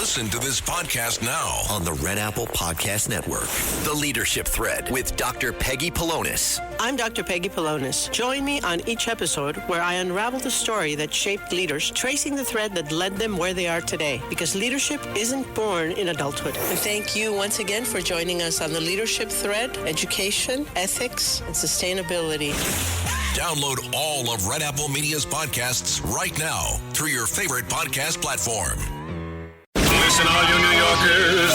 Listen to this podcast now on the Red Apple Podcast Network. The Leadership Thread with Dr. Peggy Polonis. I'm Dr. Peggy Polonis. Join me on each episode where I unravel the story that shaped leaders, tracing the thread that led them where they are today. Because leadership isn't born in adulthood. And thank you once again for joining us on the Leadership Thread, education, ethics, and sustainability. Download all of Red Apple Media's podcasts right now through your favorite podcast platform. Listen, all you New Yorkers.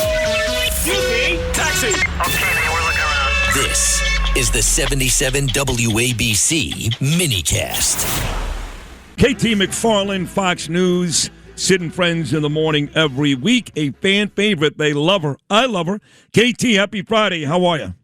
Excuse me, taxi. Okay, man, we're looking around. This is the 77 WABC minicast. KT McFarland, Fox News, Sid Friends in the morning every week. A fan favorite. They love her. I love her. KT, happy Friday. How are you?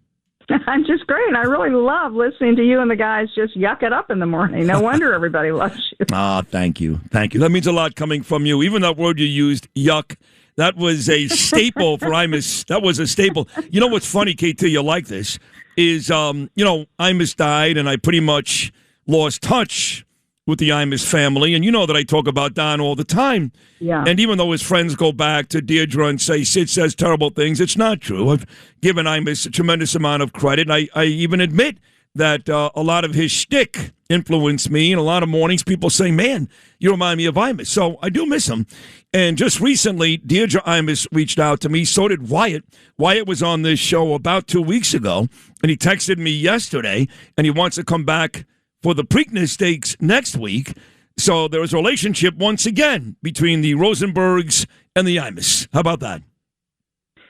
I'm just great. I really love listening to you and the guys just yuck it up in the morning. No wonder everybody loves you. Thank you. Thank you. That means a lot coming from you. Even that word you used, yuck, that was a staple for Imus. That was a staple. You know what's funny, KT, you like this, is, Imus died, and I pretty much lost touch with the Imus family. And you know that I talk about Don all the time. Yeah. And even though his friends go back to Deirdre and say, Sid says terrible things, it's not true. I've given Imus a tremendous amount of credit. I even admit that a lot of his shtick influenced me. And a lot of mornings people say, man, you remind me of Imus. So I do miss him. And just recently, Deirdre Imus reached out to me. So did Wyatt. Wyatt was on this show about 2 weeks ago. And he texted me yesterday. And he wants to come back for the Preakness Stakes next week. So there is a relationship once again between the Rosenbergs and the Imus. How about that?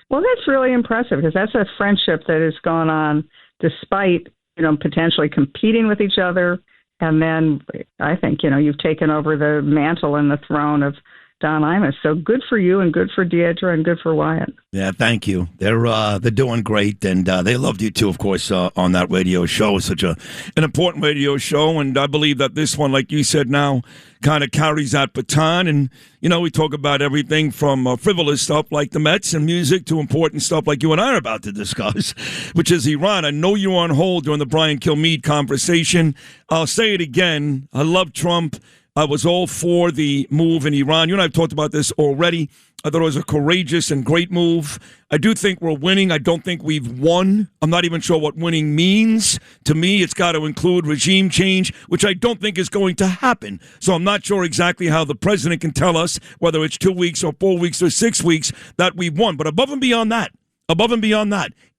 Well, that's really impressive because that's a friendship that has gone on despite, potentially competing with each other. And then I think, you've taken over the mantle and the throne of Don Imus. So good for you and good for Deirdre and good for Wyatt. Yeah, thank you. They're doing great, and they loved you too, of course, on that radio show. It's such an important radio show, and I believe that this one, like you said now, kind of carries that baton. And, we talk about everything from frivolous stuff like the Mets and music to important stuff like you and I are about to discuss, which is Iran. I know you were on hold during the Brian Kilmeade conversation. I'll say it again. I love Trump. I was all for the move in Iran. You and I have talked about this already. I thought it was a courageous and great move. I do think we're winning. I don't think we've won. I'm not even sure what winning means. To me, it's got to include regime change, which I don't think is going to happen. So I'm not sure exactly how the president can tell us, whether it's 2 weeks or 4 weeks or 6 weeks, that we've won. But above and beyond that,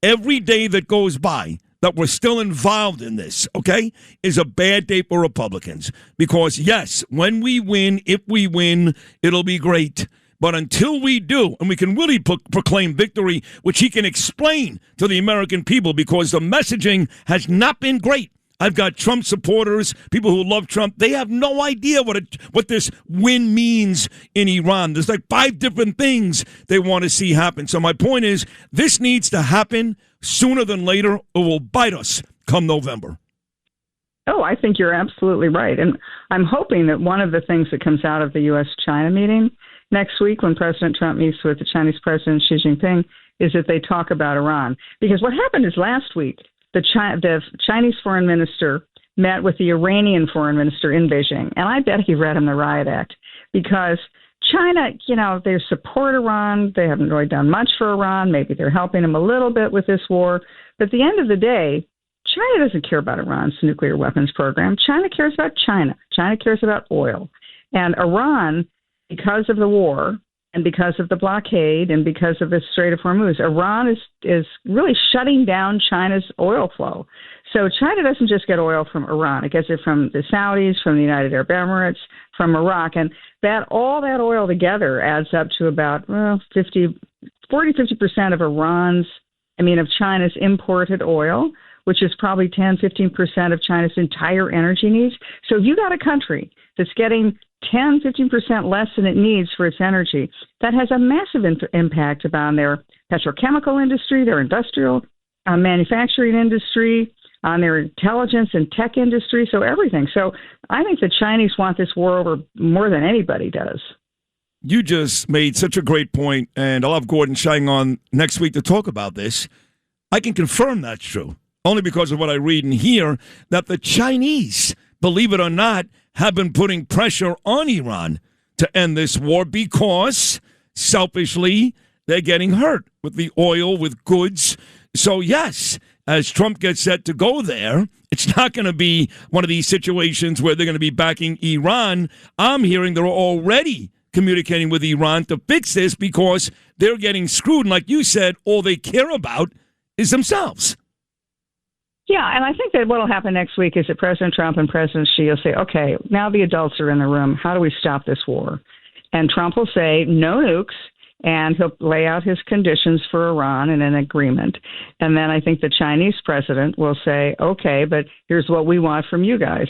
every day that goes by, that we're still involved in this, okay, is a bad day for Republicans. Because, yes, when we win, if we win, it'll be great. But until we do, and we can really proclaim victory, which he can explain to the American people, because the messaging has not been great. I've got Trump supporters, people who love Trump. They have no idea what this win means in Iran. There's like 5 different things they want to see happen. So my point is, this needs to happen sooner than later, or will bite us come November. Oh, I think you're absolutely right. And I'm hoping that one of the things that comes out of the U.S.-China meeting next week when President Trump meets with the Chinese President Xi Jinping is that they talk about Iran. Because what happened is last week, the Chinese foreign minister met with the Iranian foreign minister in Beijing. And I bet he read him the Riot Act because China, they support Iran. They haven't really done much for Iran. Maybe they're helping them a little bit with this war. But at the end of the day, China doesn't care about Iran's nuclear weapons program. China cares about China. China cares about oil. And Iran, because of the war and because of the blockade and because of the Strait of Hormuz, Iran is really shutting down China's oil flow. So China doesn't just get oil from Iran. It gets it from the Saudis, from the United Arab Emirates, from Iraq. And all that oil together adds up to about 50% of China's imported oil, which is probably 10-15% of China's entire energy needs. So if you got a country that's getting 10-15% less than it needs for its energy, that has a massive impact on their petrochemical industry, their industrial manufacturing industry, on their intelligence and tech industry, so everything. So I think the Chinese want this war over more than anybody does. You just made such a great point, and I'll have Gordon Shang on next week to talk about this. I can confirm that's true, only because of what I read and hear, that the Chinese, believe it or not, have been putting pressure on Iran to end this war because selfishly, they're getting hurt with the oil, with goods. So, yes, as Trump gets set to go there, it's not going to be one of these situations where they're going to be backing Iran. I'm hearing they're already communicating with Iran to fix this because they're getting screwed. And like you said, all they care about is themselves. Yeah, and I think that what will happen next week is that President Trump and President Xi will say, okay, now the adults are in the room. How do we stop this war? And Trump will say, no nukes, and he'll lay out his conditions for Iran in an agreement. And then I think the Chinese president will say, okay, but here's what we want from you guys.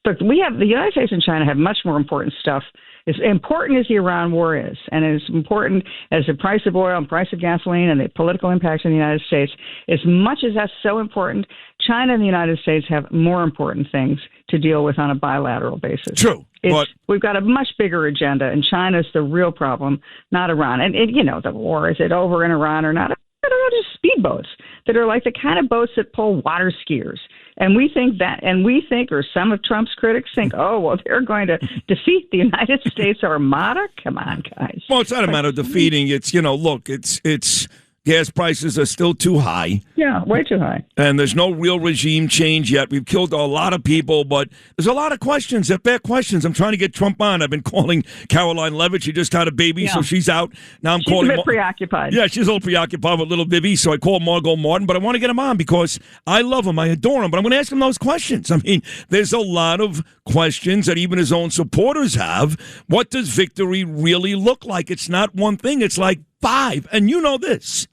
But the United States and China have much more important stuff. As important as the Iran war is, and as important as the price of oil and price of gasoline and the political impact in the United States, as much as that's so important, China and the United States have more important things to deal with on a bilateral basis. True. But we've got a much bigger agenda, and China's the real problem, not Iran. And the war, is it over in Iran or not? They're just speedboats that are like the kind of boats that pull water skiers. And we think, or some of Trump's critics think, oh, well, they're going to defeat the United States Armada? Come on, guys. Well, it's not a matter of defeating. It's, look, it's gas prices are still too high. Yeah, way too high. And there's no real regime change yet. We've killed a lot of people, but there's a lot of questions. They're fair questions. I'm trying to get Trump on. I've been calling Caroline Levitt. She just had a baby, so she's out. Now I'm calling. She's a bit preoccupied. Yeah, she's a little preoccupied with little Vivi, so I called Margot Martin, but I want to get him on because I love him. I adore him, but I'm going to ask him those questions. I mean, there's a lot of questions that even his own supporters have. What does victory really look like? It's not one thing. It's like five. And you know this.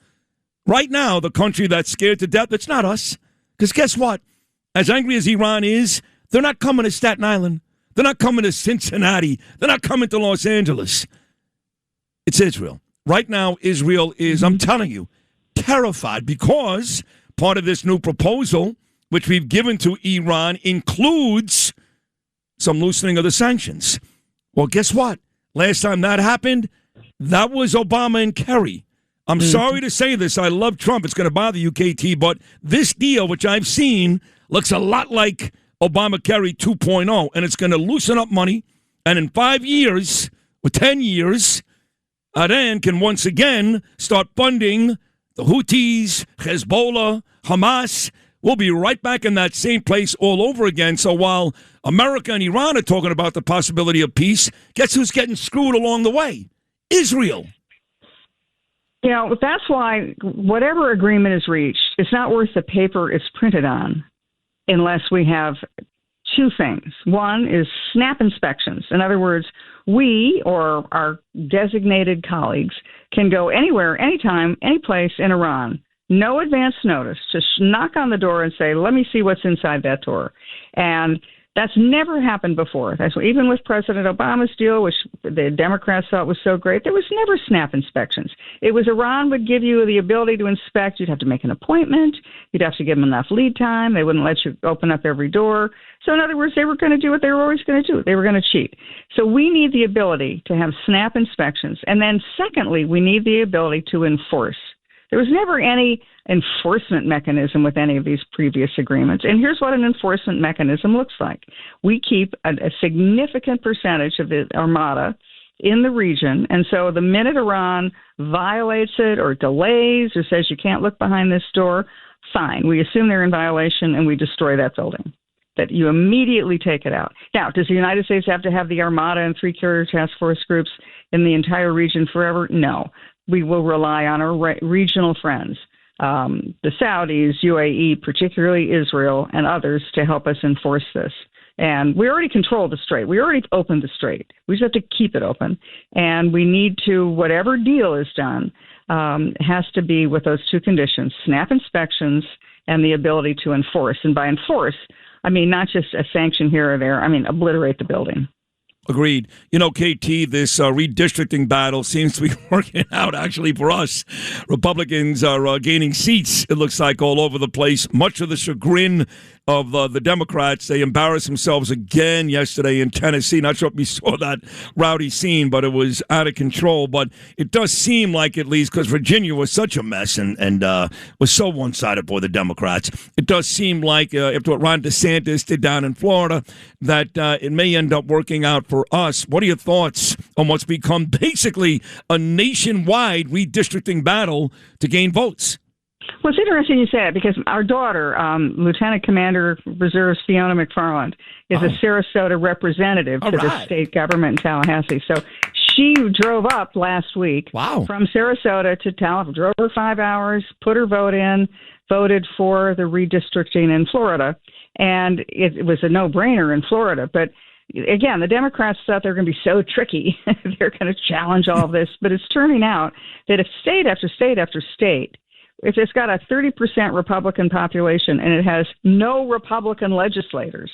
Right now, the country that's scared to death, it's not us. Because guess what? As angry as Iran is, they're not coming to Staten Island. They're not coming to Cincinnati. They're not coming to Los Angeles. It's Israel. Right now, Israel is, I'm telling you, terrified because part of this new proposal, which we've given to Iran, includes some loosening of the sanctions. Well, guess what? Last time that happened, that was Obama and Kerry. I'm sorry to say this. I love Trump. It's going to bother you, KT, but this deal, which I've seen, looks a lot like Obama-Kerry 2.0, and it's going to loosen up money. And in 5 years, or 10 years, Iran can once again start funding the Houthis, Hezbollah, Hamas. We'll be right back in that same place all over again. So while America and Iran are talking about the possibility of peace, guess who's getting screwed along the way? Israel. That's why whatever agreement is reached, it's not worth the paper it's printed on unless we have two things. One is snap inspections. In other words, we or our designated colleagues can go anywhere, anytime, any place in Iran. No advance notice. Just knock on the door and say, let me see what's inside that door. And that's never happened before. That's even with President Obama's deal, which the Democrats thought was so great, there was never snap inspections. It was Iran would give you the ability to inspect. You'd have to make an appointment. You'd have to give them enough lead time. They wouldn't let you open up every door. So in other words, they were going to do what they were always going to do. They were going to cheat. So we need the ability to have snap inspections. And then secondly, we need the ability to enforce. There was never any enforcement mechanism with any of these previous agreements. And here's what an enforcement mechanism looks like. We keep a significant percentage of the armada in the region. And so the minute Iran violates it or delays or says you can't look behind this door, fine. We assume they're in violation and we destroy that building. That you immediately take it out. Now, does the United States have to have the Armada and 3 carrier task force groups in the entire region forever? No. We will rely on our regional friends, the Saudis, UAE, particularly Israel, and others to help us enforce this. And we already control the strait. We already opened the strait. We just have to keep it open. And we need to, whatever deal is done, has to be with those two conditions, snap inspections and the ability to enforce. And by enforce, I mean not just a sanction here or there. I mean obliterate the building. Agreed. KT, this redistricting battle seems to be working out, actually, for us. Republicans are gaining seats, it looks like, all over the place, much to the chagrin of the Democrats. They embarrassed themselves again yesterday in Tennessee. Not sure if you saw that rowdy scene, but it was out of control. But it does seem like, at least, because Virginia was such a mess and was so one-sided for the Democrats, it does seem like, after what Ron DeSantis did down in Florida, that it may end up working out for us. What are your thoughts on what's become basically a nationwide redistricting battle to gain votes? Well, it's interesting you say that because our daughter, Lieutenant Commander Reserves Fiona McFarland, is a Sarasota representative to the state government in Tallahassee. So she drove up last week from Sarasota to Tallahassee, drove her 5 hours, put her vote in, voted for the redistricting in Florida. And it was a no-brainer in Florida. But again, the Democrats thought they were going to be so tricky. They're going to challenge all of this. But it's turning out that if state after state after state, if it's got a 30% Republican population and it has no Republican legislators,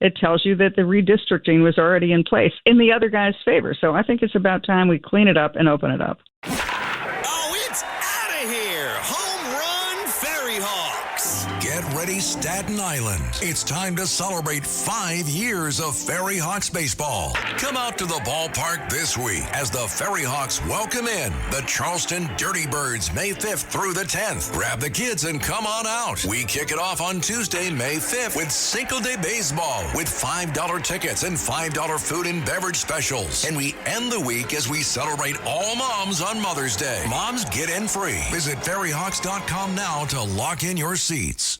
it tells you that the redistricting was already in place in the other guy's favor. So I think it's about time we clean it up and open it up. Oh, it's out of here. Home run Ferry Hawks. Get ready, Staten Island. It's time to celebrate 5 years of Ferry Hawks baseball. Come out to the ballpark this week as the Ferry Hawks welcome in the Charleston Dirty Birds May 5th through the 10th. Grab the kids and come on out. We kick it off on Tuesday, May 5th with Cinco de Baseball with $5 tickets and $5 food and beverage specials. And we end the week as we celebrate all moms on Mother's Day. Moms get in free. Visit ferryhawks.com now to lock in your seats.